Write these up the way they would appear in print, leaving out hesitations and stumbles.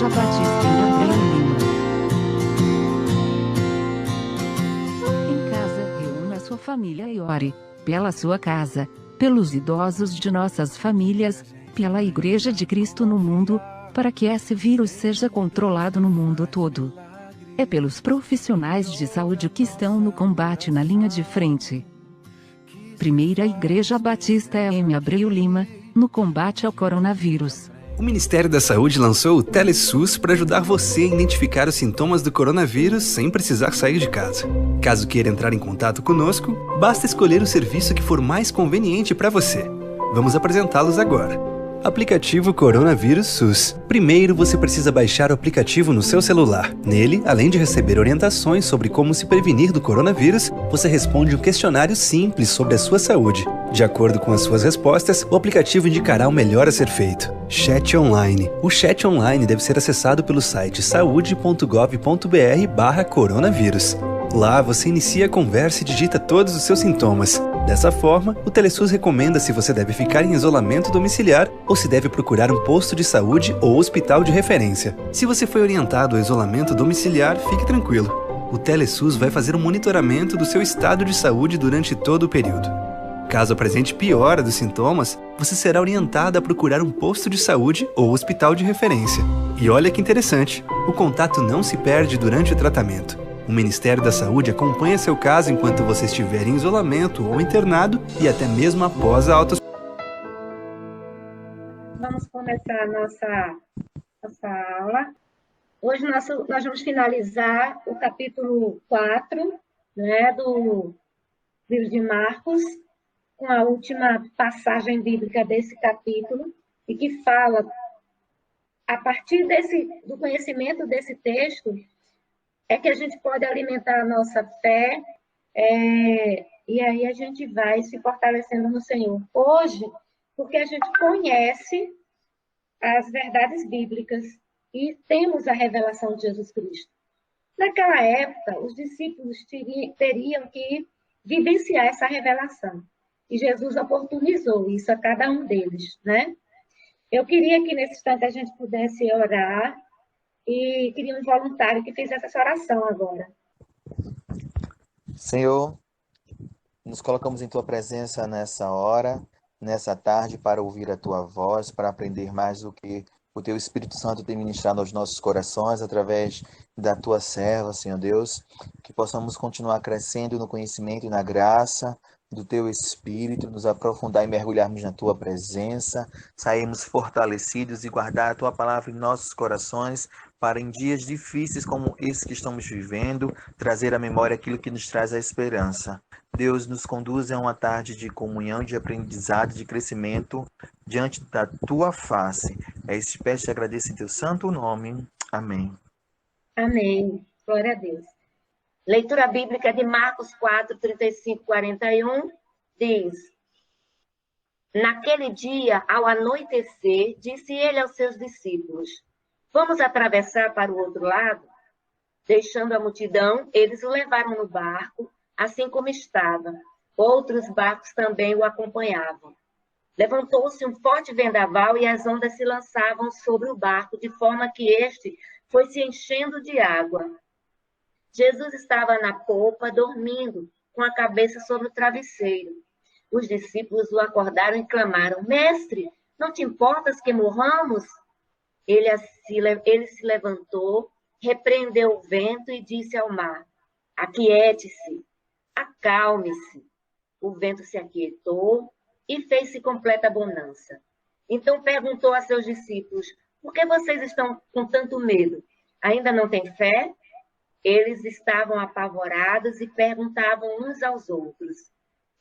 Igreja Batista em Abreu Lima. Em casa, reúna sua família e ore, pela sua casa, pelos idosos de nossas famílias, pela Igreja de Cristo no mundo, para que esse vírus seja controlado no mundo todo. É pelos profissionais de saúde que estão no combate na linha de frente. Primeira Igreja Batista em Abreu Lima, no combate ao coronavírus. O Ministério da Saúde lançou o TeleSUS para ajudar você a identificar os sintomas do coronavírus sem precisar sair de casa. Caso queira entrar em contato conosco, basta escolher o serviço que for mais conveniente para você. Vamos apresentá-los agora. Aplicativo Coronavírus SUS. Primeiro, você precisa baixar o aplicativo no seu celular. Nele, além de receber orientações sobre como se prevenir do coronavírus, você responde um questionário simples sobre a sua saúde. De acordo com as suas respostas, o aplicativo indicará o melhor a ser feito. Chat online. O chat online deve ser acessado pelo site saude.gov.br/coronavírus. Lá, você inicia a conversa e digita todos os seus sintomas. Dessa forma, o TeleSUS recomenda se você deve ficar em isolamento domiciliar ou se deve procurar um posto de saúde ou hospital de referência. Se você foi orientado ao isolamento domiciliar, fique tranquilo. O TeleSUS vai fazer um monitoramento do seu estado de saúde durante todo o período. Caso apresente piora dos sintomas, você será orientado a procurar um posto de saúde ou hospital de referência. E olha que interessante, o contato não se perde durante o tratamento. O Ministério da Saúde acompanha seu caso enquanto você estiver em isolamento ou internado e até mesmo após a auto. Vamos começar a nossa aula. Hoje nós vamos finalizar o capítulo 4, né, do livro de Marcos, com a última passagem bíblica desse capítulo, e que fala, a partir do conhecimento desse texto, é que a gente pode alimentar a nossa fé, e aí a gente vai se fortalecendo no Senhor. Hoje, porque a gente conhece as verdades bíblicas e temos a revelação de Jesus Cristo. Naquela época, os discípulos teriam que vivenciar essa revelação. E Jesus oportunizou isso a cada um deles, né? Eu queria que nesse instante a gente pudesse orar, e queria um voluntário que fizesse essa oração agora. Senhor, nos colocamos em Tua presença nessa hora, nessa tarde, para ouvir a Tua voz, para aprender mais do que o Teu Espírito Santo tem ministrado aos nossos corações, através da Tua serva, Senhor Deus, que possamos continuar crescendo no conhecimento e na graça do Teu Espírito, nos aprofundar e mergulharmos na Tua presença, sairmos fortalecidos e guardar a Tua palavra em nossos corações, para em dias difíceis como esse que estamos vivendo, trazer à memória aquilo que nos traz a esperança. Deus, nos conduz a uma tarde de comunhão, de aprendizado, de crescimento, diante da Tua face. É isso que peço e agradeço em Teu santo nome. Amém. Amém. Glória a Deus. Leitura bíblica de Marcos 4, 35, 41, diz: Naquele dia, ao anoitecer, disse ele aos seus discípulos: Vamos atravessar para o outro lado? Deixando a multidão, eles o levaram no barco, assim como estava. Outros barcos também o acompanhavam. Levantou-se um forte vendaval e as ondas se lançavam sobre o barco, de forma que este foi se enchendo de água. Jesus estava na popa, dormindo, com a cabeça sobre o travesseiro. Os discípulos o acordaram e clamaram: Mestre, não te importas que morramos? Ele se levantou, repreendeu o vento e disse ao mar: Aquiete-se, acalme-se. O vento se aquietou e fez-se completa bonança. Então perguntou a seus discípulos: Por que vocês estão com tanto medo? Ainda não têm fé? Eles estavam apavorados e perguntavam uns aos outros: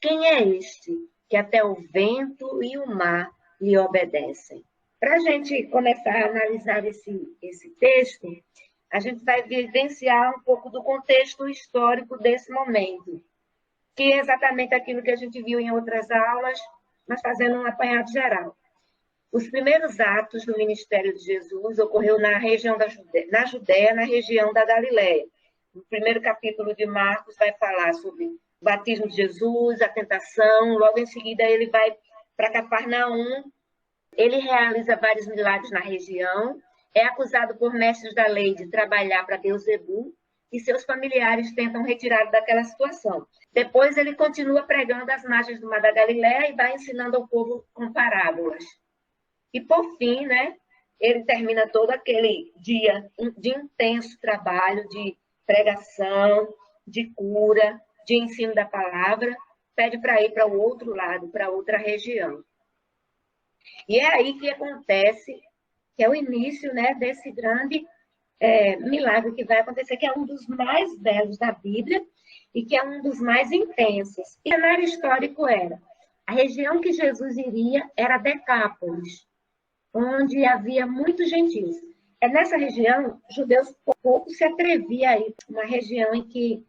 Quem é este que até o vento e o mar lhe obedecem? Para a gente começar a analisar esse texto, a gente vai vivenciar um pouco do contexto histórico desse momento, que é exatamente aquilo que a gente viu em outras aulas, mas fazendo um apanhado geral. Os primeiros atos do ministério de Jesus ocorreu na região na Judéia, na região da Galileia. O primeiro capítulo de Marcos vai falar sobre o batismo de Jesus, a tentação, logo em seguida ele vai para Cafarnaum. Ele realiza vários milagres na região é acusado por mestres da lei de trabalhar para Beelzebul e seus familiares tentam retirá-lo daquela situação. Depois ele continua pregando às margens do Mar da Galileia e vai ensinando ao povo com parábolas. E por fim, né, ele termina todo aquele dia de intenso trabalho, de pregação, de cura, de ensino da palavra, pede para ir para o outro lado, para outra região. E é aí que acontece, que é o início, né, desse grande milagre que vai acontecer, que é um dos mais belos da Bíblia e que é um dos mais intensos. E o cenário histórico era, a região que Jesus iria era Decápolis, onde havia muitos gentios. É nessa região, judeus pouco se atreviam a ir, uma região em que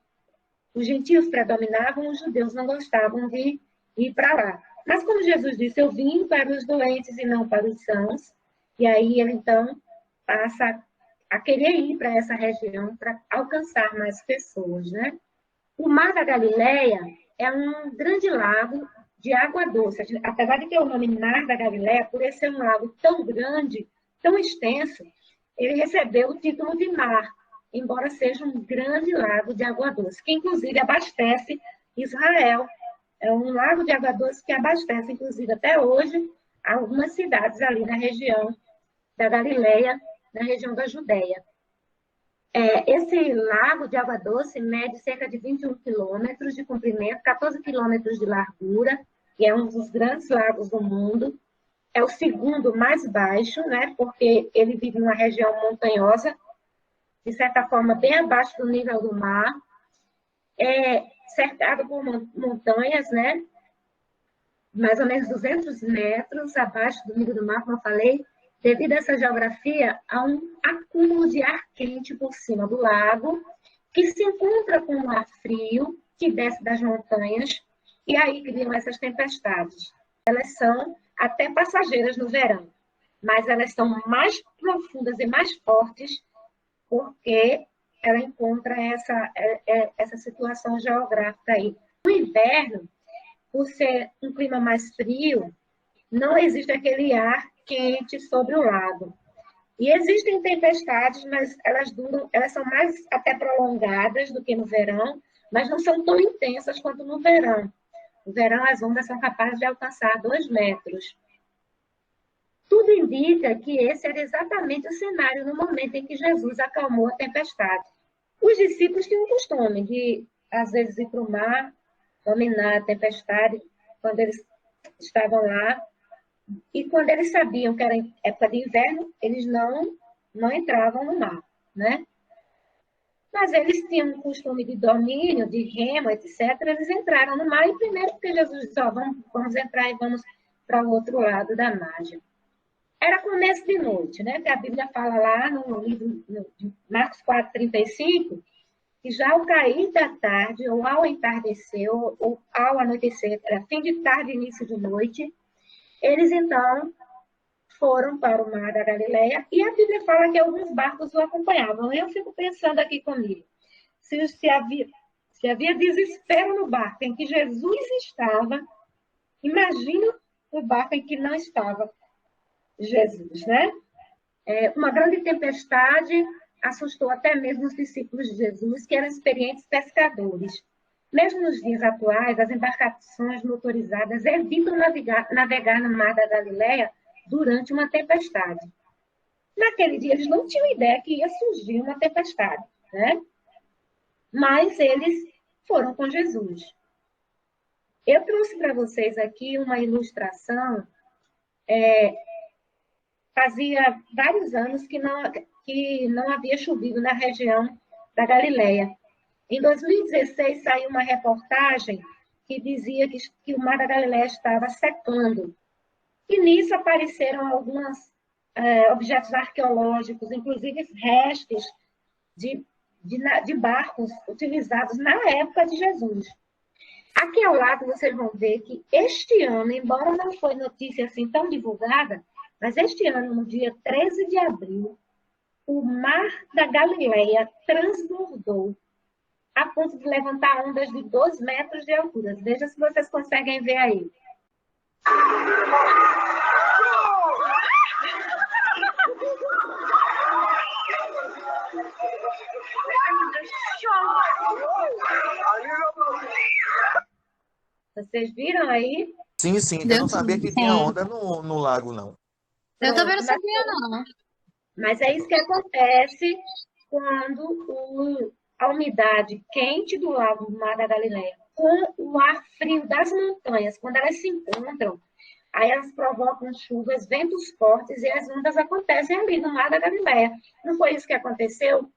os gentios predominavam, os judeus não gostavam de ir para lá. Mas como Jesus disse, eu vim para os doentes e não para os sãos, e aí ele então passa a querer ir para essa região para alcançar mais pessoas, né? O Mar da Galileia é um grande lago de água doce. Apesar de ter o nome Mar da Galileia, por ele ser um lago tão grande, tão extenso, ele recebeu o título de mar, embora seja um grande lago de água doce, que inclusive abastece Israel. É um lago de água doce que abastece, inclusive até hoje, algumas cidades ali na região da Galileia, na região da Judéia. Esse lago de água doce mede cerca de 21 quilômetros de comprimento, 14 quilômetros de largura, e é um dos grandes lagos do mundo. É o segundo mais baixo, né, porque ele vive numa região montanhosa, de certa forma bem abaixo do nível do mar, é cercado por montanhas, né, mais ou menos 200 metros abaixo do nível do mar, como eu falei. Devido a essa geografia, há um acúmulo de ar quente por cima do lago, que se encontra com um ar frio, que desce das montanhas, e aí criam essas tempestades. Elas são até passageiras no verão, mas elas são mais profundas e mais fortes porque ela encontra essa situação geográfica aí. No inverno, por ser um clima mais frio, não existe aquele ar quente sobre o lago. E existem tempestades, mas elas são mais até prolongadas do que no verão, mas não são tão intensas quanto no verão. No verão, as ondas são capazes de alcançar 2 metros. Tudo indica que esse era exatamente o cenário no momento em que Jesus acalmou a tempestade. Os discípulos tinham o costume de, às vezes, ir para o mar, dominar a tempestade, quando eles estavam lá. E quando eles sabiam que era época de inverno, eles não entravam no mar, né? Mas eles tinham um costume de domínio, de remo, etc. Eles entraram no mar, e primeiro porque Jesus disse, vamos entrar e vamos para o outro lado da margem. Era começo de noite, né? Que a Bíblia fala lá no livro de Marcos 4:35, que já ao cair da tarde, ou ao entardecer, ou ao anoitecer, era fim de tarde, início de noite, eles então foram para o Mar da Galileia, e a Bíblia fala que alguns barcos o acompanhavam. Eu fico pensando aqui comigo, se havia desespero no barco em que Jesus estava, imagina o barco em que não estava Jesus, né? Uma grande tempestade assustou até mesmo os discípulos de Jesus, que eram experientes pescadores. Mesmo nos dias atuais, as embarcações motorizadas evitam navegar no Mar da Galileia durante uma tempestade. Naquele dia, eles não tinham ideia que ia surgir uma tempestade, né? Mas eles foram com Jesus. Eu trouxe para vocês aqui uma ilustração. Fazia vários anos que não havia chovido na região da Galileia. Em 2016, saiu uma reportagem que dizia que o Mar da Galileia estava secando. E nisso apareceram alguns objetos arqueológicos, inclusive restos de barcos utilizados na época de Jesus. Aqui ao lado vocês vão ver que este ano, embora não foi notícia assim tão divulgada, mas este ano, no dia 13 de abril, o Mar da Galileia transbordou a ponto de levantar ondas de 2 metros de altura. Veja se vocês conseguem ver aí. Vocês viram aí? Sim, sim. Eu não sabia que tinha onda no lago, não. Eu também não Pronto, sabia, não. mas é isso que acontece quando a umidade quente do lago do Mar da Galileia com o ar frio das montanhas, quando elas se encontram, aí elas provocam chuvas, ventos fortes e as ondas acontecem ali no Mar da Galileia. Não foi isso que aconteceu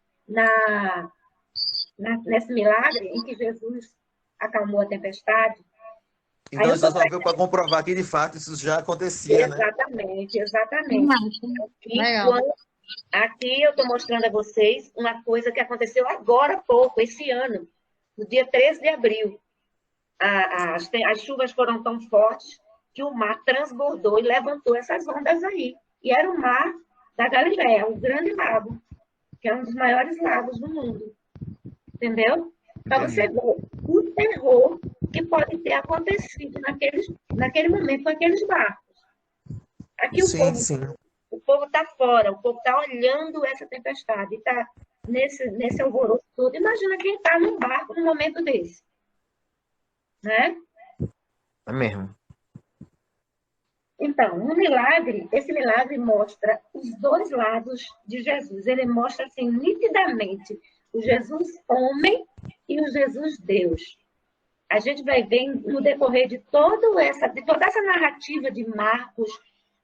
nesse milagre em que Jesus acalmou a tempestade? Então, isso só veio para comprovar que, de fato, isso já acontecia, né? Exatamente, exatamente. Legal. Aqui eu estou mostrando a vocês uma coisa que aconteceu agora há pouco, esse ano, no dia 13 de abril. As chuvas foram tão fortes que o mar transbordou e levantou essas ondas aí. E era o Mar da Galileia, o grande lago, que é um dos maiores lagos do mundo. Entendeu? Para você ver o terror que pode ter acontecido naquele momento com aqueles barcos. Aqui o povo está fora, o povo está olhando essa tempestade, está nesse alvoroço todo. Imagina quem está num barco num momento desse. Né? É mesmo. Então, esse milagre mostra os dois lados de Jesus. Ele mostra assim, nitidamente o Jesus homem e o Jesus Deus. A gente vai ver no decorrer de toda essa narrativa de Marcos.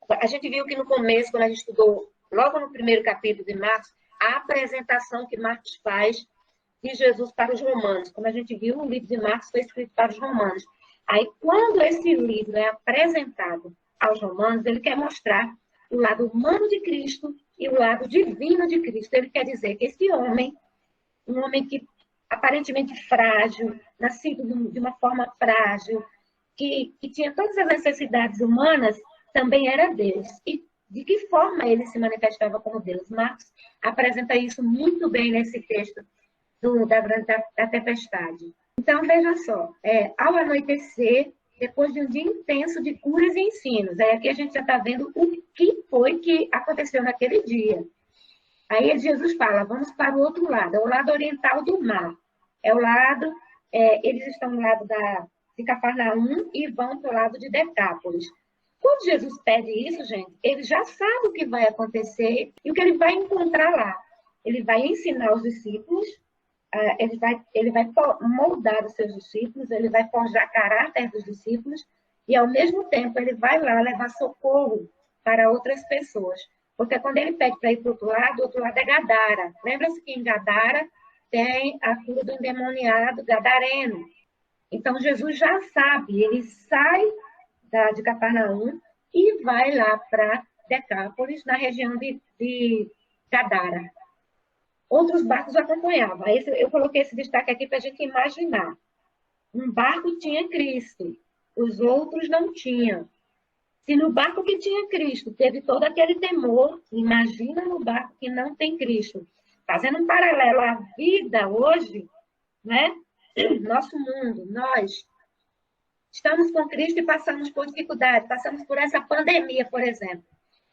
A gente viu que no começo, quando a gente estudou, logo no primeiro capítulo de Marcos, a apresentação que Marcos faz de Jesus para os romanos. Como a gente viu, o livro de Marcos foi escrito para os romanos. Aí, quando esse livro é apresentado aos romanos, ele quer mostrar o lado humano de Cristo e o lado divino de Cristo. Ele quer dizer que esse homem, um homem que aparentemente frágil, nascido de uma forma frágil, que tinha todas as necessidades humanas, também era Deus. E de que forma ele se manifestava como Deus? Marcos apresenta isso muito bem nesse texto da tempestade. Então, veja só, ao anoitecer, depois de um dia intenso de curas e ensinos, aí aqui a gente já está vendo o que foi que aconteceu naquele dia. Aí Jesus fala, vamos para o outro lado, é o lado oriental do mar. É o lado, eles estão no lado de Cafarnaum e vão para o lado de Decápolis. Quando Jesus pede isso, gente, ele já sabe o que vai acontecer e o que ele vai encontrar lá. Ele vai ensinar os discípulos, ele vai moldar os seus discípulos, ele vai forjar caráter dos discípulos e, ao mesmo tempo, ele vai lá levar socorro para outras pessoas. Porque quando ele pede para ir para o outro lado é Gadara. Lembra-se que em Gadara tem a cura do endemoniado gadareno. Então, Jesus já sabe, ele sai de Cafarnaum e vai lá para Decápolis, na região de Gadara. Outros barcos acompanhavam. Eu coloquei esse destaque aqui para a gente imaginar. Um barco tinha Cristo, os outros não tinham. Se no barco que tinha Cristo teve todo aquele temor, imagina no barco que não tem Cristo. Fazendo um paralelo à vida hoje, né? Nosso mundo, nós estamos com Cristo e passamos por dificuldade, passamos por essa pandemia, por exemplo.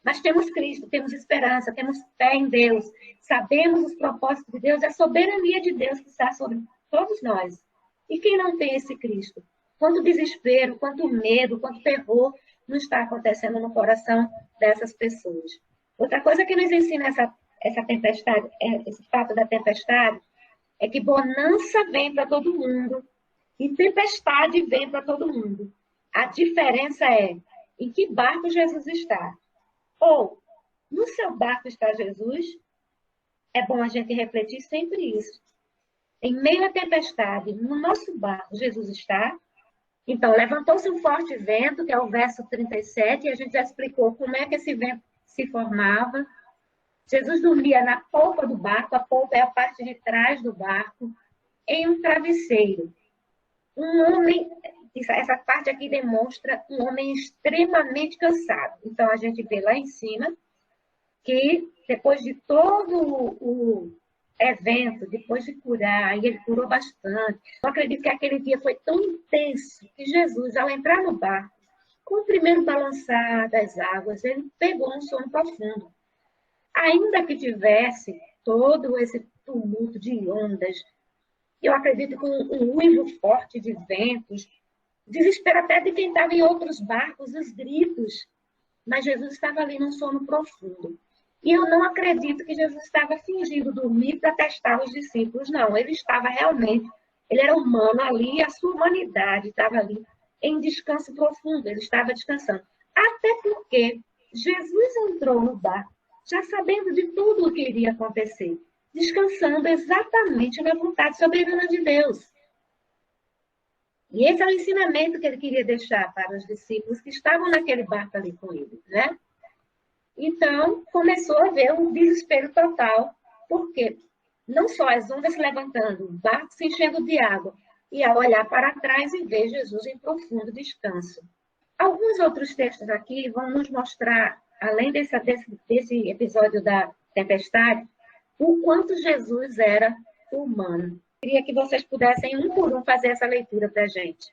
Mas temos Cristo, temos esperança, temos fé em Deus, sabemos os propósitos de Deus, a soberania de Deus que está sobre todos nós. E quem não tem esse Cristo? Quanto desespero, quanto medo, quanto terror não está acontecendo no coração dessas pessoas. Outra coisa que nos ensina essa tempestade, esse fato da tempestade, é que bonança vem para todo mundo e tempestade vem para todo mundo. A diferença é em que barco Jesus está. Ou, no seu barco está Jesus? É bom a gente refletir sempre isso. Em meio à tempestade, no nosso barco, Jesus está. Então, levantou-se um forte vento, que é o verso 37, e a gente já explicou como é que esse vento se formava. Jesus dormia na polpa do barco, a polpa é a parte de trás do barco, em um travesseiro. Um homem, essa parte aqui demonstra um homem extremamente cansado. Então, a gente vê lá em cima que, depois de todo o evento, depois de curar, e ele curou bastante, eu acredito que aquele dia foi tão intenso que Jesus, ao entrar no barco, com o primeiro balançar das águas, ele pegou um sono profundo. Ainda que tivesse todo esse tumulto de ondas, eu acredito que um uivo forte de ventos, desespero até de quem estava em outros barcos, os gritos. Mas Jesus estava ali num sono profundo. E eu não acredito que Jesus estava fingindo dormir para testar os discípulos, não. Ele estava realmente, ele era humano ali, a sua humanidade estava ali em descanso profundo, ele estava descansando. Até porque Jesus entrou no barco, já sabendo de tudo o que iria acontecer, descansando exatamente na vontade soberana de Deus. E esse é o ensinamento que ele queria deixar para os discípulos que estavam naquele barco ali com ele, né? Então, começou a haver um desespero total, porque não só as ondas se levantando, o barco se enchendo de água, e ao olhar para trás e ver Jesus em profundo descanso. Alguns outros textos aqui vão nos mostrar, além desse episódio da tempestade, o quanto Jesus era humano. Queria que vocês pudessem, um por um, fazer essa leitura para a gente.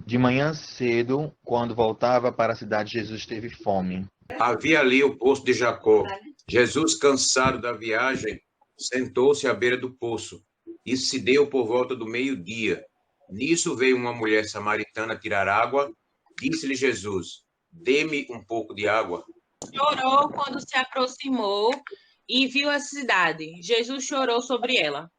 De manhã cedo, quando voltava para a cidade, Jesus teve fome. Havia ali o poço de Jacó. Jesus, cansado da viagem, sentou-se à beira do poço. Isso se deu por volta do meio-dia. Nisso veio uma mulher samaritana tirar água. Disse-lhe Jesus: dê-me um pouco de água. Chorou quando se aproximou e viu a cidade. Jesus chorou sobre ela.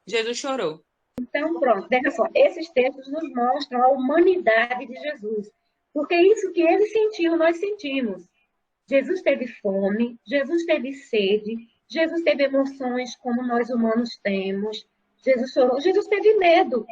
Jesus chorou. Então, pronto, veja só, esses textos nos mostram a humanidade de Jesus. Porque isso que ele sentiu, nós sentimos. Jesus teve fome, Jesus teve sede, Jesus teve emoções como nós humanos temos. Jesus chorou, Jesus teve medo.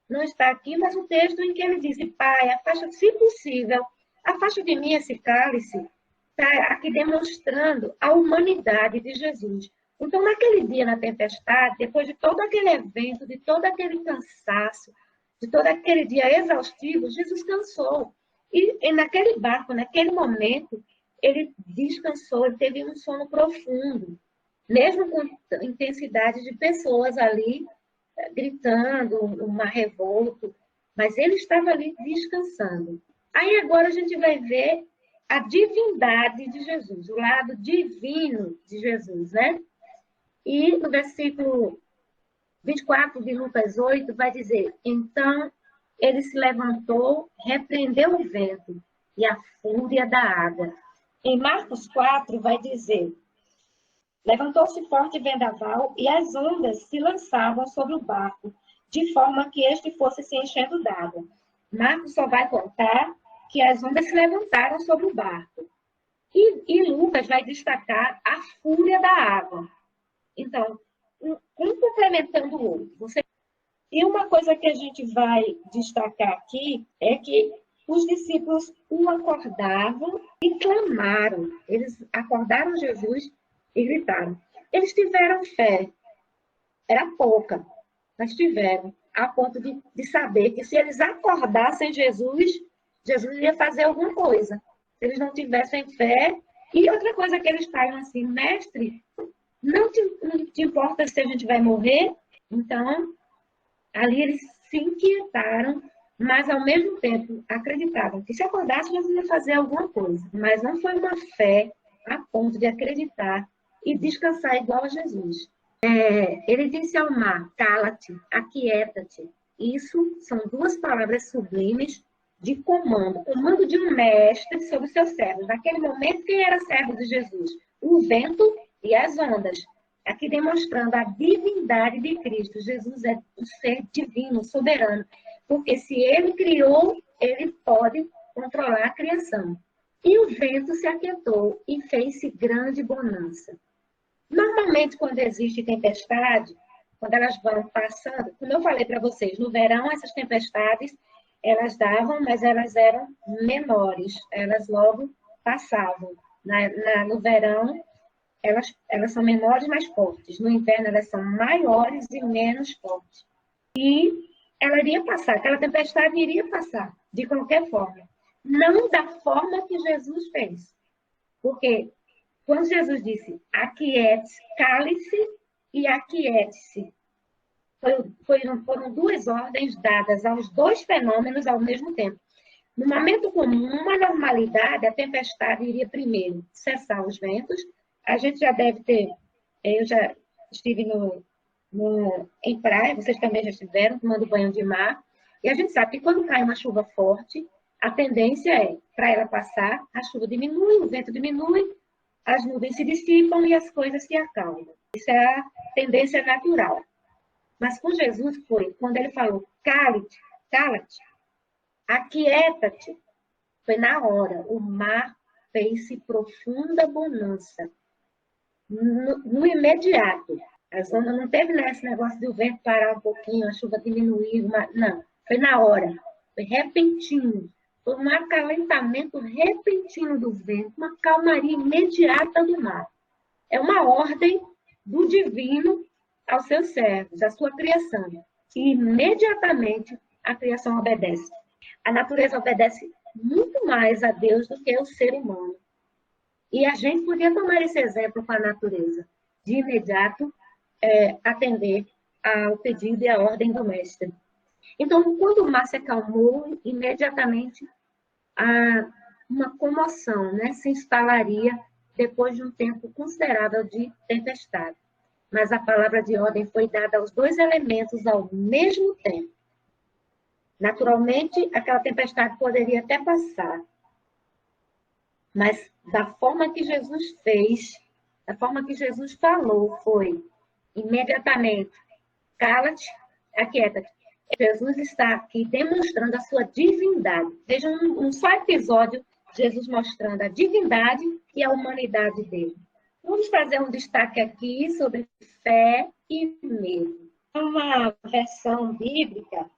Não está aqui, mas o texto em que ele disse: Pai, afasta, se possível, afasta de mim esse cálice. Está aqui demonstrando a humanidade de Jesus. Então, naquele dia, na tempestade, depois de todo aquele evento, de todo aquele cansaço, de todo aquele dia exaustivo, Jesus cansou. E naquele barco, naquele momento, ele descansou, ele teve um sono profundo, mesmo com intensidade de pessoas ali gritando, um mar revolto, mas ele estava ali descansando. Aí agora a gente vai ver a divindade de Jesus, o lado divino de Jesus, né? E no versículo 24 de Lucas 8 vai dizer: então ele se levantou, repreendeu o vento e a fúria da água. Em Marcos 4 vai dizer: levantou-se forte vendaval e as ondas se lançavam sobre o barco, de forma que este fosse se enchendo d'água. Marcos só vai contar que as ondas se levantaram sobre o barco. E Lucas vai destacar a fúria da água. Então, um complementando o outro. E uma coisa que a gente vai destacar aqui é que os discípulos o acordavam e clamaram. Eles acordaram Jesus e gritaram. Eles tiveram fé. Era pouca, mas tiveram. A ponto de saber que se eles acordassem Jesus, Jesus ia fazer alguma coisa. Se eles não tivessem fé. E outra coisa que eles falam assim: mestre, não te importa se a gente vai morrer? Então, ali eles se inquietaram, mas ao mesmo tempo acreditavam que se acordasse, Jesus ia fazer alguma coisa. Mas não foi uma fé a ponto de acreditar e descansar igual a Jesus. Ele disse ao mar: cala-te, aquieta-te. Isso são duas palavras sublimes de comando. Comando de um mestre sobre seus servos. Naquele momento, quem era servo de Jesus? O vento e as ondas. Aqui demonstrando a divindade de Cristo. Jesus é o ser divino, soberano. Porque se ele criou, ele pode controlar a criação. E o vento se aquietou e fez-se grande bonança. Normalmente, quando existe tempestade, quando elas vão passando, como eu falei para vocês, no verão essas tempestades, elas davam, mas elas eram menores. Elas logo passavam. No verão, elas são menores, mas fortes. No inverno, elas são maiores e menos fortes. E ela iria passar, aquela tempestade iria passar, de qualquer forma. Não da forma que Jesus fez. Porque quando Jesus disse, aquiete-se, cale-se e aquiete-se, foram duas ordens dadas aos dois fenômenos ao mesmo tempo. No momento comum, uma normalidade, a tempestade iria primeiro cessar os ventos. A gente já deve ter, eu já estive em praia, vocês também já estiveram tomando banho de mar, E a gente sabe que quando cai uma chuva forte, a tendência é, para ela passar, a chuva diminui, o vento diminui, as nuvens se dissipam e as coisas se acalmam. Isso é a tendência natural. Mas com Jesus foi, quando ele falou, cala-te, aquieta-te, foi na hora. O mar fez-se profunda bonança. No imediato. As ondas não teve esse negócio do vento parar um pouquinho, a chuva diminuir, não. Foi na hora. Foi repentino. Foi um acalentamento repentino do vento, uma calmaria imediata do mar. É uma ordem do divino aos seus servos, à sua criação. E imediatamente a criação obedece. A natureza obedece muito mais a Deus do que o ser humano. E a gente podia tomar esse exemplo com a natureza. De imediato, atender ao pedido e à ordem do mestre. Então, quando o mar se acalmou, imediatamente uma comoção, né, se instalaria depois de um tempo considerável de tempestade. Mas a palavra de ordem foi dada aos dois elementos ao mesmo tempo. Naturalmente, aquela tempestade poderia até passar, mas da forma que Jesus fez, da forma que Jesus falou, foi imediatamente, cala-te, aquieta-te. Jesus está aqui demonstrando a sua divindade. Veja um só episódio, Jesus mostrando a divindade e a humanidade dele. Vamos fazer um destaque aqui sobre fé e medo. Uma versão bíblica,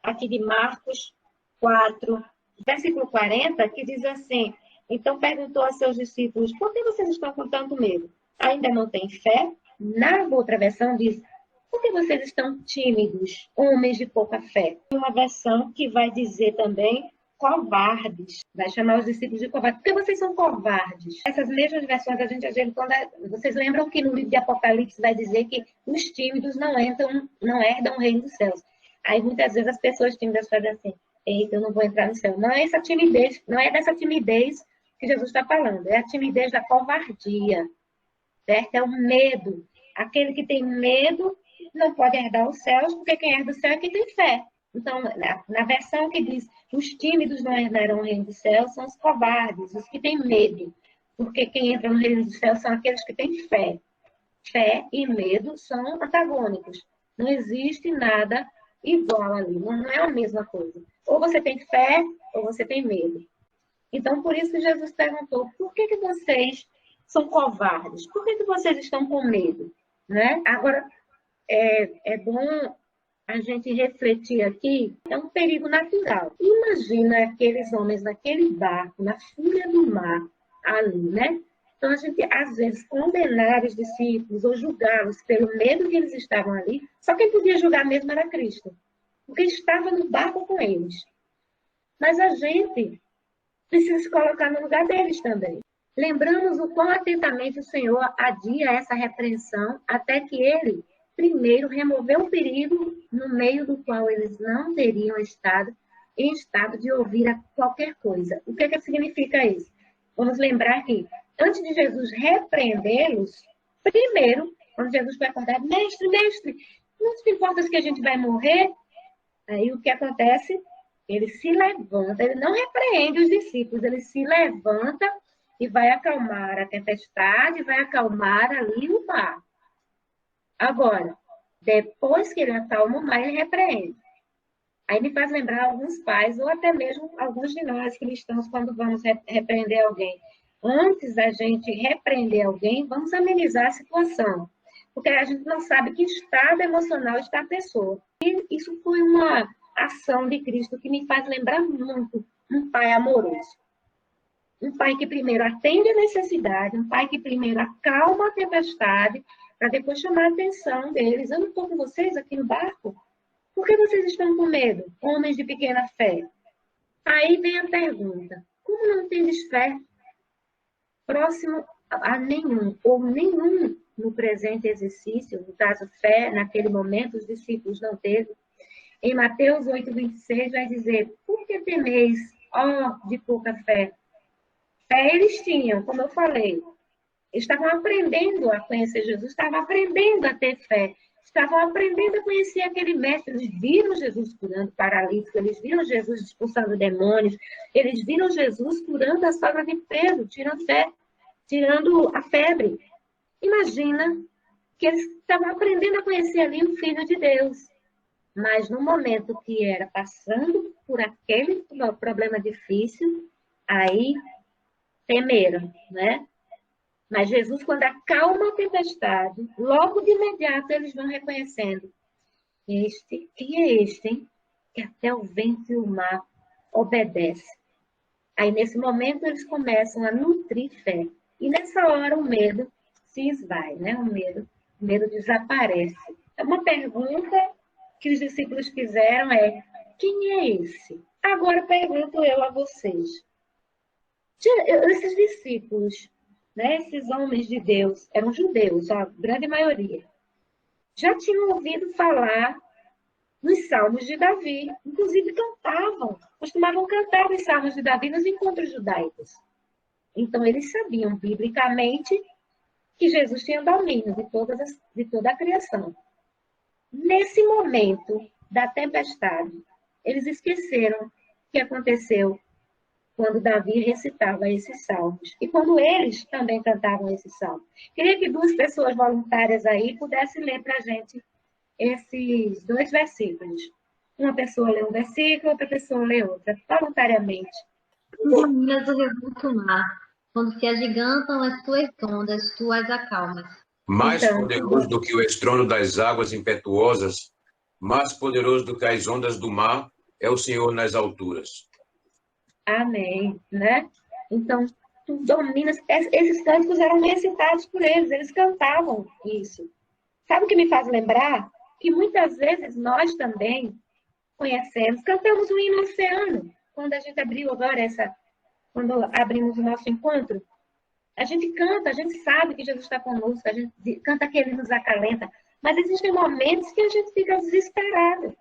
aqui de Marcos 4, versículo 40, que diz assim, então perguntou a seus discípulos, por que vocês estão com tanto medo? Ainda não têm fé? Na outra versão diz, por que vocês estão tímidos, homens de pouca fé? Uma versão que vai dizer também covardes. Vai chamar os discípulos de covardes. Por que vocês são covardes? Essas mesmas versões a gente vocês lembram que no livro de Apocalipse vai dizer que os tímidos não herdam o reino dos céus. Aí muitas vezes as pessoas tímidas fazem assim, eita, eu não vou entrar no céu. Não é essa timidez, não é dessa timidez que Jesus está falando. É a timidez da covardia. Certo? É o medo. Aquele que tem medo não pode herdar os céus, porque quem herda o céu é quem tem fé. Então, na versão que diz que os tímidos não herdarão o reino dos céus, são os covardes, os que têm medo. Porque quem entra no reino dos céus são aqueles que têm fé. Fé e medo são antagônicos. Não existe nada igual ali, não é a mesma coisa. Ou você tem fé, ou você tem medo. Então, por isso que Jesus perguntou, por que vocês são covardes? Por que vocês estão com medo? Né? Agora, é bom a gente refletir aqui, é um perigo natural. Imagina aqueles homens naquele barco, na fúria do mar, ali, né? Então, a gente, às vezes, condenar os discípulos ou julgá-los pelo medo que eles estavam ali, só quem podia julgar mesmo era Cristo, porque estava no barco com eles. Mas a gente precisa se colocar no lugar deles também. Lembramos o quão atentamente o Senhor adia essa repreensão até que ele, primeiro, removeu o perigo no meio do qual eles não teriam estado em estado de ouvir a qualquer coisa. O que significa isso? Vamos lembrar que, antes de Jesus repreendê-los, primeiro, quando Jesus foi acordar, mestre, não te importa que a gente vai morrer? Aí o que acontece? Ele se levanta, ele não repreende os discípulos, ele se levanta e vai acalmar a tempestade, vai acalmar ali o mar. Agora, depois que ele acalma o mar, ele repreende. Aí me faz lembrar alguns pais, ou até mesmo alguns de nós cristãos, quando vamos repreender alguém. Antes da gente repreender alguém, vamos amenizar a situação. Porque a gente não sabe que estado emocional está a pessoa. E isso foi uma ação de Cristo que me faz lembrar muito um pai amoroso. Um pai que primeiro atende a necessidade, um pai que primeiro acalma a tempestade, para depois chamar a atenção deles. Eu não estou com vocês aqui no barco? Por que vocês estão com medo, homens de pequena fé? Aí vem a pergunta, como não tendes fé? Próximo a nenhum, ou nenhum no presente exercício, no caso fé, naquele momento os discípulos não teve. Em Mateus 8:26 vai dizer, por que temeis, ó de pouca fé? Fé eles tinham, como eu falei. Estavam aprendendo a conhecer Jesus, estavam aprendendo a ter fé. estavam aprendendo a conhecer aquele mestre. Eles viram Jesus curando paralíticos, eles viram Jesus expulsando demônios, eles viram Jesus curando a sogra de Pedro, tirando a febre. Imagina que eles estavam aprendendo a conhecer ali o Filho de Deus. Mas no momento que era passando por aquele problema difícil, aí temeram, né? Mas Jesus, quando acalma a tempestade, logo de imediato eles vão reconhecendo: quem é este, hein? Que até o vento e o mar obedecem. Aí, nesse momento, eles começam a nutrir fé. E nessa hora, o medo se esvai, né? O medo desaparece. Uma pergunta que os discípulos fizeram é: quem é esse? Agora pergunto eu a vocês. Esses discípulos, né, esses homens de Deus, eram judeus, a grande maioria, já tinham ouvido falar nos Salmos de Davi, inclusive costumavam cantar os Salmos de Davi nos encontros judaicos. Então, eles sabiam, biblicamente, que Jesus tinha domínio de toda a criação. Nesse momento da tempestade, eles esqueceram o que aconteceu quando Davi recitava esses salmos. E quando eles também cantavam esses salmos. Queria que 2 pessoas voluntárias aí pudessem ler para a gente esses 2 versículos. Uma pessoa lê um versículo, outra pessoa lê outra, voluntariamente. Meninas do revolto mar, quando se agigantam as tuas ondas, tu as acalmas. Mais Então, poderoso do que o estrondo das águas impetuosas, mais poderoso do que as ondas do mar, é o Senhor nas alturas. Amém, né? Então, tu dominas. Esses cânticos eram recitados por eles cantavam isso. Sabe o que me faz lembrar? Que muitas vezes nós também cantamos o hino oceano. Quando a gente abriu agora quando abrimos o nosso encontro, a gente canta, a gente sabe que Jesus está conosco, a gente canta que Ele nos acalenta, mas existem momentos que a gente fica desesperado.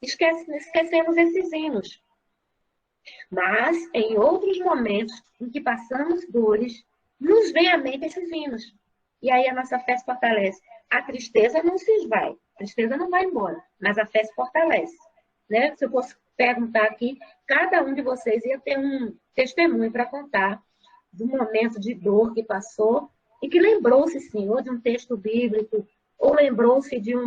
Esquecemos esses hinos. Mas, em outros momentos em que passamos dores, nos vem à mente esses hinos. E aí a nossa fé se fortalece. A tristeza não se esvai, a tristeza não vai embora, mas a fé se fortalece. Né? Se eu fosse perguntar aqui, cada um de vocês ia ter um testemunho para contar do momento de dor que passou e que lembrou-se, sim, ou de um texto bíblico, ou lembrou-se de um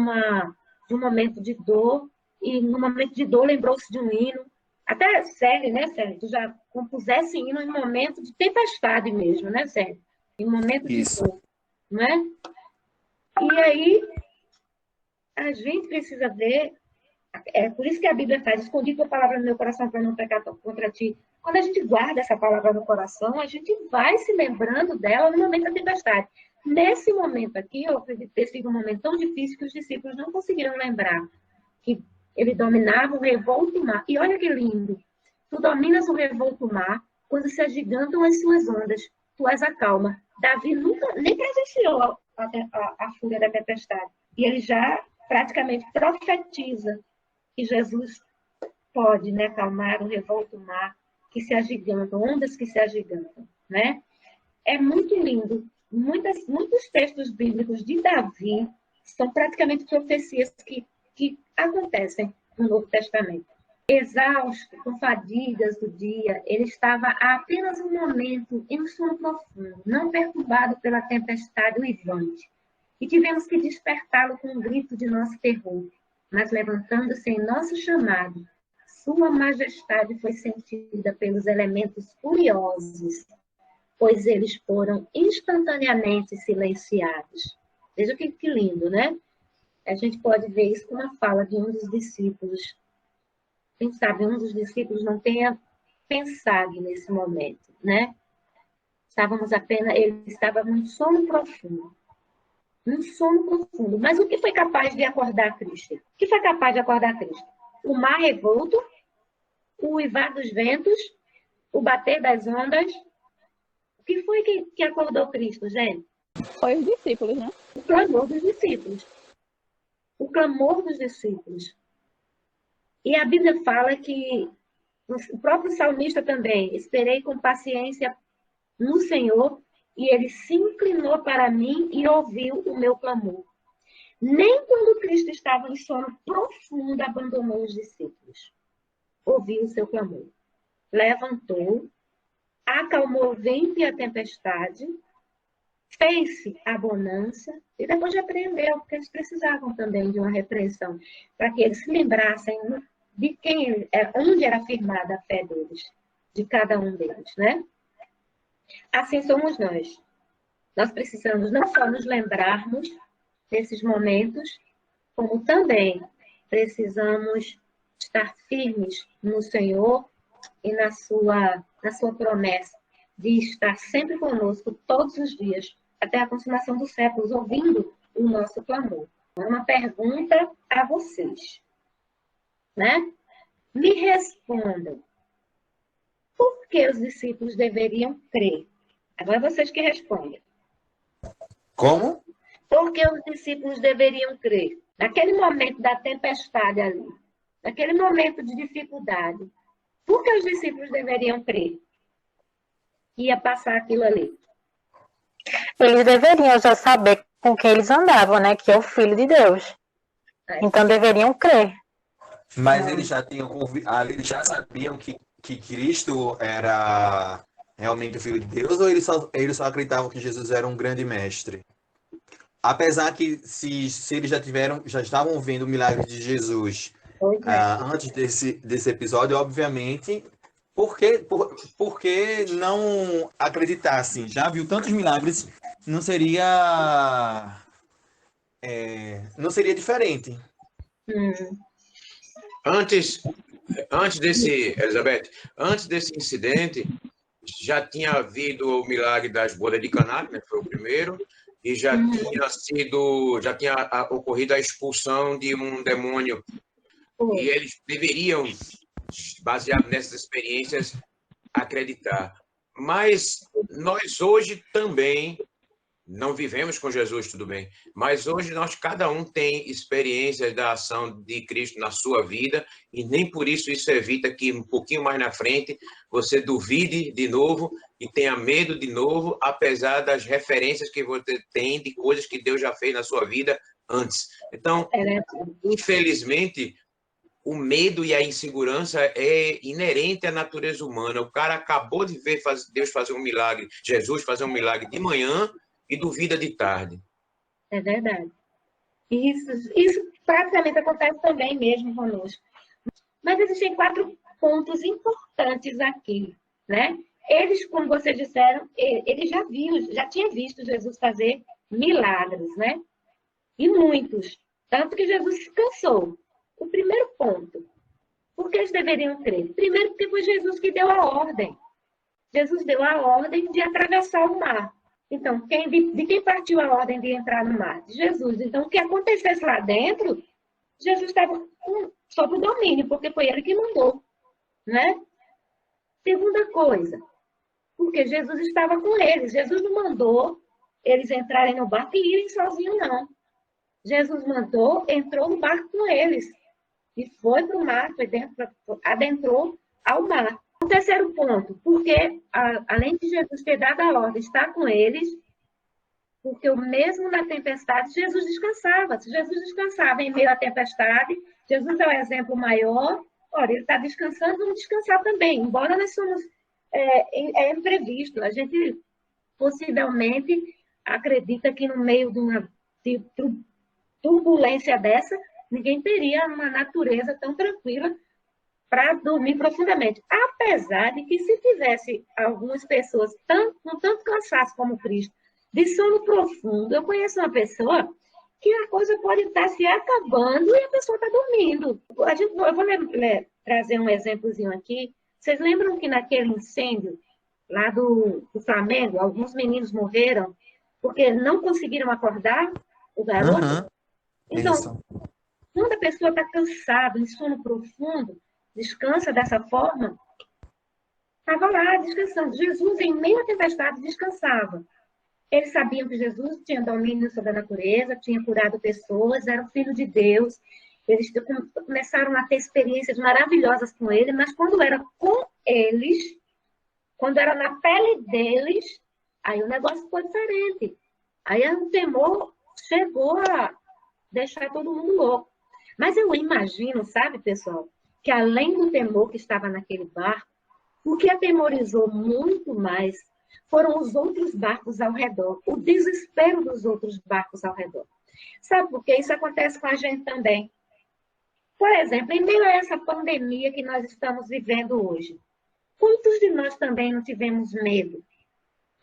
momento de dor, e no momento de dor lembrou-se de um hino. Até Célia, né, Célia? Tu já compusesse hino em momento de tempestade mesmo, né, Célia? Em momento de dor, né? E aí, a gente precisa ver, é por isso que a Bíblia faz: escondi tua palavra no meu coração para não pecar contra ti. Quando a gente guarda essa palavra no coração, a gente vai se lembrando dela no momento da tempestade. Nesse momento aqui, eu acredito ter sido um momento tão difícil que os discípulos não conseguiram lembrar que ele dominava o revolto mar. E olha que lindo. Tu dominas o revolto mar quando se agigantam as suas ondas. Tu as acalma. Davi nunca nem presenciou a fúria da tempestade. E ele já praticamente profetiza que Jesus pode, né, acalmar o revolto mar que se agigantam, ondas que se agigantam, né? É muito lindo. Muitos textos bíblicos de Davi são praticamente profecias que acontecem no Novo Testamento. Exausto, com fadigas do dia, ele estava há apenas um momento em um sono profundo, não perturbado pela tempestade uivante. E tivemos que despertá-lo com um grito de nosso terror. Mas levantando-se em nosso chamado, sua majestade foi sentida pelos elementos furiosos, pois eles foram instantaneamente silenciados. Veja que lindo, né? A gente pode ver isso com uma fala de um dos discípulos. Quem sabe um dos discípulos não tenha pensado nesse momento, né? Ele estava num sono profundo. Num sono profundo. Mas o que foi capaz de acordar Cristo? O que foi capaz de acordar Cristo? O mar revolto, o uivar dos ventos, o bater das ondas. O que foi que acordou Cristo, gente? Foi os discípulos, né? O clamor dos discípulos. O clamor dos discípulos. E a Bíblia fala que o próprio salmista também: esperei com paciência no Senhor e Ele se inclinou para mim e ouviu o meu clamor. Nem quando Cristo estava em sono profundo, abandonou os discípulos. Ouviu o seu clamor. Levantou, acalmou o vento e a tempestade, fez-se a bonança e depois repreendeu, porque eles precisavam também de uma repreensão, para que eles se lembrassem de onde era firmada a fé deles, de cada um deles, né? Assim somos nós. Nós precisamos não só nos lembrarmos desses momentos, como também precisamos estar firmes no Senhor e na sua promessa de estar sempre conosco todos os dias, até a consumação dos séculos, ouvindo o nosso clamor. Uma pergunta a vocês, né? Me respondam. Por que os discípulos deveriam crer? Agora vocês que respondem. Como? Por que os discípulos deveriam crer? Naquele momento da tempestade ali, naquele momento de dificuldade, por que os discípulos deveriam crer? Ia passar aquilo ali. Eles deveriam já saber com quem eles andavam, né? Que é o Filho de Deus. Então deveriam crer. Mas eles já eles já sabiam que Cristo era realmente o Filho de Deus, ou eles só acreditavam que Jesus era um grande mestre? Apesar que se eles já estavam vendo o milagre de Jesus antes desse episódio, obviamente, por que não acreditar assim? Já viu tantos milagres, não seria diferente. Antes desse incidente, já tinha havido o milagre das bodas de Caná, né, foi o primeiro, e já tinha ocorrido a expulsão de um demônio. E eles deveriam, baseado nessas experiências, acreditar. Mas nós hoje também não vivemos com Jesus, tudo bem, mas hoje cada um tem experiências da ação de Cristo na sua vida, e nem por isso evita que um pouquinho mais na frente você duvide de novo e tenha medo de novo, apesar das referências que você tem de coisas que Deus já fez na sua vida antes. Então, infelizmente, o medo e a insegurança é inerente à natureza humana. O cara acabou de ver Deus fazer um milagre, Jesus fazer um milagre de manhã, e duvida de tarde. É verdade. Isso praticamente acontece também mesmo conosco. Mas existem 4 pontos importantes aqui, né? Eles, como vocês disseram, eles já tinham visto Jesus fazer milagres, né? E muitos. Tanto que Jesus se cansou. O primeiro ponto. Por que eles deveriam crer? Primeiro, porque foi Jesus que deu a ordem. Jesus deu a ordem de atravessar o mar. Então, de quem partiu a ordem de entrar no mar? De Jesus. Então, o que acontecesse lá dentro, Jesus estava sob o domínio, porque foi ele que mandou, né? Segunda coisa, porque Jesus estava com eles. Jesus não mandou eles entrarem no barco e irem sozinhos, não. Jesus mandou, entrou no barco com eles. E foi para o mar, adentrou ao mar. O terceiro ponto, porque além de Jesus ter dado a ordem, estar com eles, porque mesmo na tempestade, Jesus descansava. Se Jesus descansava em meio à tempestade, Jesus é o exemplo maior. Olha, ele está descansando, vamos descansar também. Embora nós somos imprevisto, a gente possivelmente acredita que no meio de uma turbulência dessa, ninguém teria uma natureza tão tranquila para dormir profundamente. Apesar de que se tivesse algumas pessoas com tanto cansaço como Cristo, de sono profundo, eu conheço uma pessoa que a coisa pode estar se acabando e a pessoa está dormindo. Eu vou trazer um exemplozinho aqui. Vocês lembram que naquele incêndio lá do Flamengo, alguns meninos morreram porque não conseguiram acordar o garoto? Então, quando a pessoa está cansada, em sono profundo, descansa dessa forma, estava lá descansando. Jesus, em meio à tempestade, descansava. Eles sabiam que Jesus tinha domínio sobre a natureza, tinha curado pessoas, era o Filho de Deus. Eles começaram a ter experiências maravilhosas com ele, mas quando era com eles, quando era na pele deles, aí o negócio foi diferente. Aí o temor chegou a deixar todo mundo louco. Mas eu imagino, sabe, pessoal, que além do temor que estava naquele barco, o que atemorizou muito mais foram os outros barcos ao redor, o desespero dos outros barcos ao redor. Sabe por quê? Isso acontece com a gente também. Por exemplo, em meio a essa pandemia que nós estamos vivendo hoje, quantos de nós também não tivemos medo?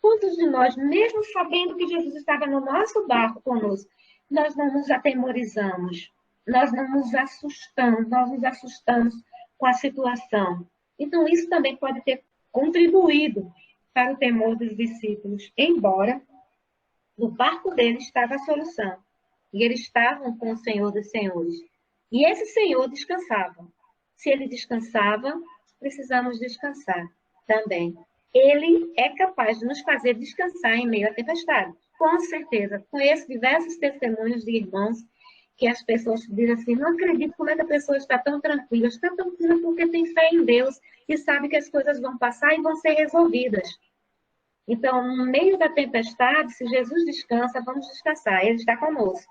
Quantos de nós, mesmo sabendo que Jesus estava no nosso barco conosco, nós não nos atemorizamos, nós não nos assustamos, nós nos assustamos com a situação. Então, isso também pode ter contribuído para o temor dos discípulos, embora no barco deles estava a solução. E eles estavam com o Senhor dos Senhores. E esse Senhor descansava. Se ele descansava, precisamos descansar também. Ele é capaz de nos fazer descansar em meio à tempestade. Com certeza. Conheço diversos testemunhos de irmãos que as pessoas dizem assim, não acredito como é que a pessoa está tão tranquila. Está tranquila porque tem fé em Deus e sabe que as coisas vão passar e vão ser resolvidas. Então, no meio da tempestade, se Jesus descansa, vamos descansar. Ele está conosco.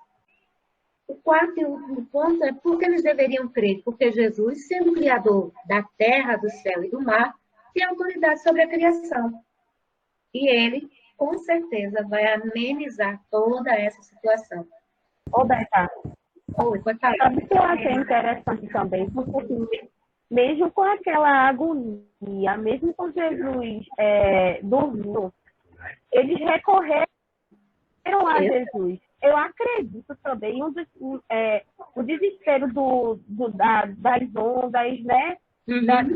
O quarto e último ponto é por que eles deveriam crer? Porque Jesus, sendo o Criador da terra, do céu e do mar, tem autoridade sobre a criação. E ele, com certeza, vai amenizar toda essa situação. Ô, Beta, Oi, pode falar. sabe o que eu achei interessante também? Porque, assim, mesmo com aquela agonia, mesmo com Jesus dormindo, eles recorreram a Jesus. Eu acredito também o desespero das ondas, né?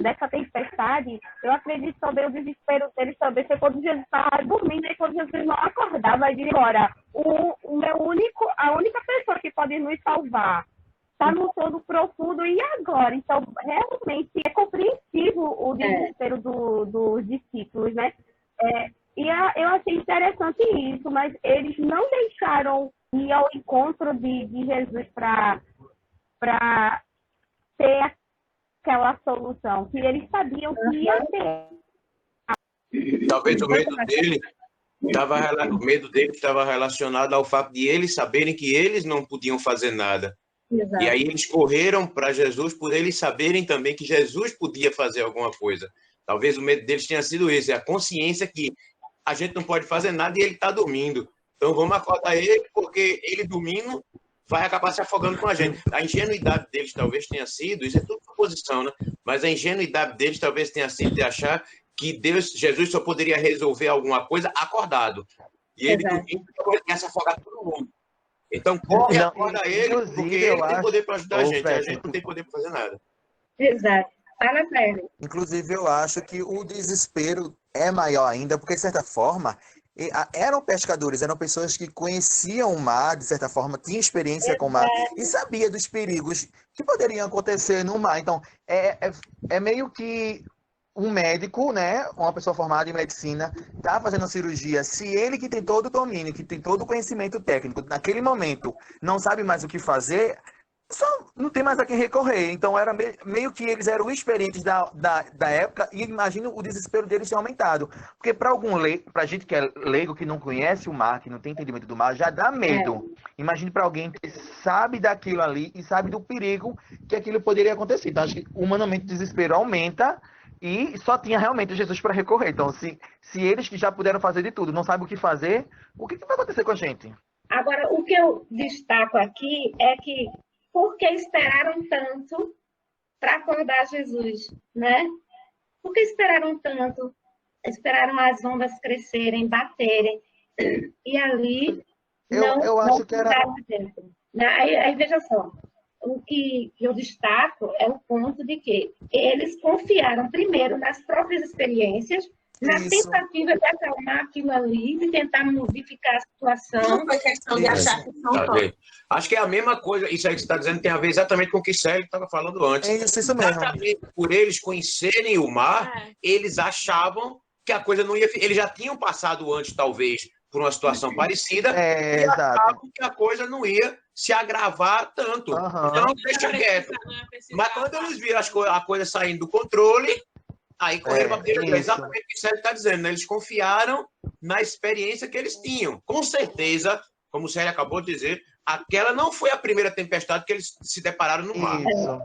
Dessa tempestade. Eu acredito também o desespero deles também foi quando Jesus estava dormindo e quando Jesus não acordava e disse, agora, a única pessoa que pode nos salvar está no sono profundo e agora? Então, realmente é compreensível o desespero dos discípulos, né? Eu achei interessante isso, mas eles não deixaram ir ao encontro de Jesus para ter aquela solução, que eles sabiam que ia ter. Talvez o medo dele estava relacionado ao fato de eles saberem que eles não podiam fazer nada. Exato. E aí eles correram para Jesus por eles saberem também que Jesus podia fazer alguma coisa. Talvez o medo deles tenha sido esse, a consciência que a gente não pode fazer nada e ele está dormindo. Então vamos acordar ele, porque ele dormindo vai acabar se afogando com a gente. A ingenuidade deles talvez tenha sido, isso é tudo suposição, né? Mas a ingenuidade deles talvez tenha sido de achar que Jesus só poderia resolver alguma coisa acordado. E ele dormindo, ia se afogar todo mundo. Então corre, acorda ele, porque ele tem poder para ajudar a gente não tem poder para fazer nada. Exato. Fala pra ele. Inclusive, eu acho que o desespero é maior ainda, porque, de certa forma, eram pescadores, eram pessoas que conheciam o mar, de certa forma, tinham experiência com o mar e sabia dos perigos que poderiam acontecer no mar. Então, é meio que um médico, né, uma pessoa formada em medicina, está fazendo uma cirurgia. Se ele, que tem todo o domínio, que tem todo o conhecimento técnico, naquele momento não sabe mais o que fazer, só não tem mais a quem recorrer. Então, era meio que eles eram experientes da época e imagino o desespero deles ter aumentado. Porque para a gente que é leigo, que não conhece o mar, que não tem entendimento do mar, já dá medo. Imagine para alguém que sabe daquilo ali e sabe do perigo que aquilo poderia acontecer. Então, acho que humanamente o desespero aumenta e só tinha realmente Jesus para recorrer. Então, se eles que já puderam fazer de tudo não sabem o que fazer, o que vai acontecer com a gente? Agora, o que eu destaco aqui é que por que esperaram tanto para acordar Jesus, né? Por que esperaram tanto? Esperaram as ondas crescerem, baterem, e ali eu acho que era... tempo. Aí veja só, o que eu destaco é o ponto de que eles confiaram primeiro nas próprias experiências, na tentativa de acalmar aquilo ali, de tentar modificar a situação. Não foi questão de achar que são todos. Acho que é a mesma coisa, isso aí que você está dizendo tem a ver exatamente com o que o Célio estava falando antes. Isso mesmo. Exatamente por eles conhecerem o mar, eles achavam que a coisa não ia... Eles já tinham passado antes, talvez, por uma situação parecida, e achavam que a coisa não ia se agravar tanto. Então, deixa quieto. Mas quando eles viram a coisa saindo do controle, aí correram para beira. É exatamente o que o Célio está dizendo, né? Eles confiaram na experiência que eles tinham. Com certeza, como o Célio acabou de dizer, aquela não foi a primeira tempestade que eles se depararam no mar. Isso.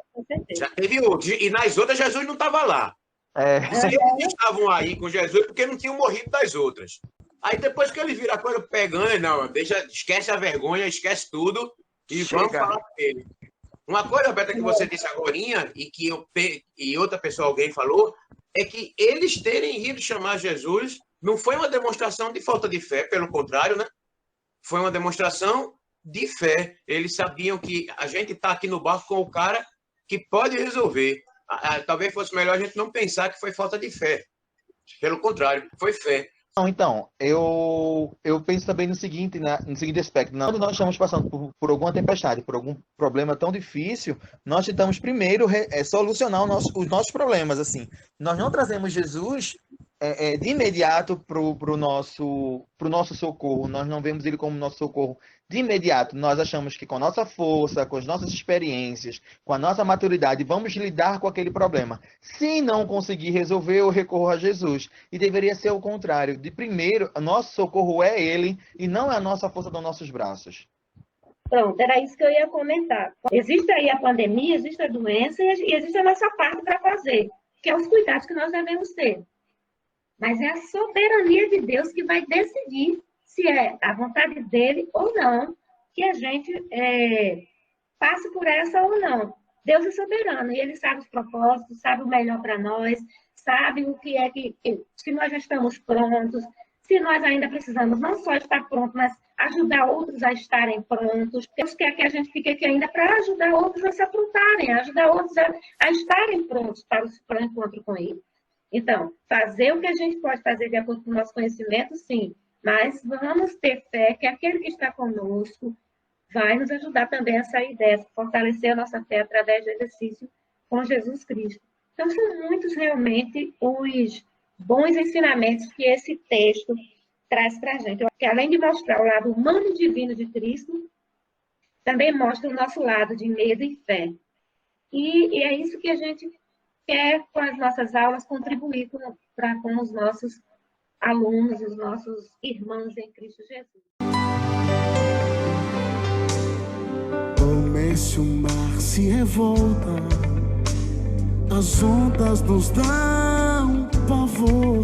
Já teve outras. E nas outras, Jesus não estava lá. Se eles estavam aí com Jesus, porque não tinham morrido das outras. Aí depois que eles viram a coisa pegando, não, esquece a vergonha, esquece tudo e vamos falar com ele. Uma coisa, Roberta, que você disse agorinha e outra pessoa, alguém falou, é que eles terem ido chamar Jesus não foi uma demonstração de falta de fé, pelo contrário, né? Foi uma demonstração de fé. Eles sabiam que a gente está aqui no barco com o cara que pode resolver. Talvez fosse melhor a gente não pensar que foi falta de fé. Pelo contrário, foi fé. Então, eu penso também no seguinte aspecto. Quando nós estamos passando por alguma tempestade, por algum problema tão difícil, nós tentamos primeiro solucionar os nossos problemas. Assim. Nós não trazemos Jesus de imediato para o nosso socorro. Nós não vemos ele como nosso socorro de imediato. Nós achamos que com a nossa força, com as nossas experiências, com a nossa maturidade, vamos lidar com aquele problema. Se não conseguir resolver, eu recorro a Jesus. E deveria ser o contrário. De primeiro, o nosso socorro é ele e não é a nossa força dos nossos braços. Pronto, era isso que eu ia comentar. Existe aí a pandemia, existe a doença e existe a nossa parte para fazer, que é os cuidados que nós devemos ter. Mas é a soberania de Deus que vai decidir se é a vontade dele ou não, que a gente passe por essa ou não. Deus é soberano e ele sabe os propósitos, sabe o melhor para nós, sabe o que é se nós já estamos prontos, se nós ainda precisamos não só estar prontos, mas ajudar outros a estarem prontos. Deus quer que a gente fique aqui ainda para ajudar outros a se aprontarem, ajudar outros a estarem prontos para o encontro com ele. Então, fazer o que a gente pode fazer de acordo com o nosso conhecimento, sim, mas vamos ter fé que aquele que está conosco vai nos ajudar também a sair dessa, fortalecer a nossa fé através do exercício com Jesus Cristo. Então, são muitos realmente os bons ensinamentos que esse texto traz para a gente. Que além de mostrar o lado humano e divino de Cristo, também mostra o nosso lado de medo e fé. E é isso que a gente quer, com as nossas aulas, contribuir com os nossos alunos, os nossos irmãos em Cristo Jesus. Comece o mar se revolta, as ondas nos dão pavor,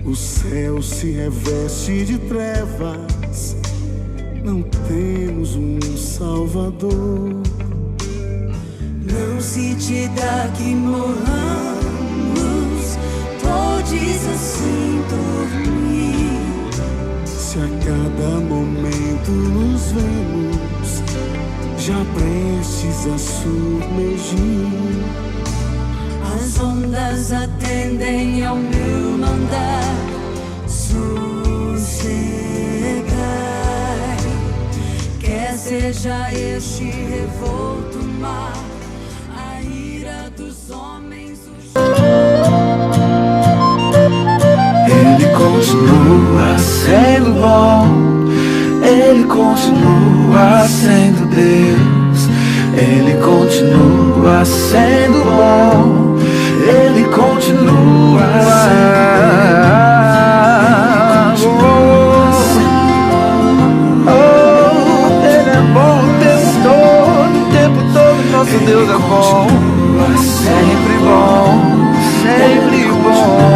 o céu se reveste de trevas, não temos um Salvador. Não se te dá que morramos, podes assim dormir. Se a cada momento nos vemos, já prestes a submergir. As ondas atendem ao meu mandar, sossegai. Quer seja este revolto mar, a ira dos homens, Ele continua sendo bom, Ele continua sendo Deus, Ele continua sendo bom, Ele continua sendo Ele é bom o tempo todo, nosso Deus é bom, sempre bom, sempre bom.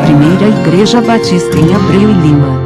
Primeira Igreja Batista em Abreu e Lima.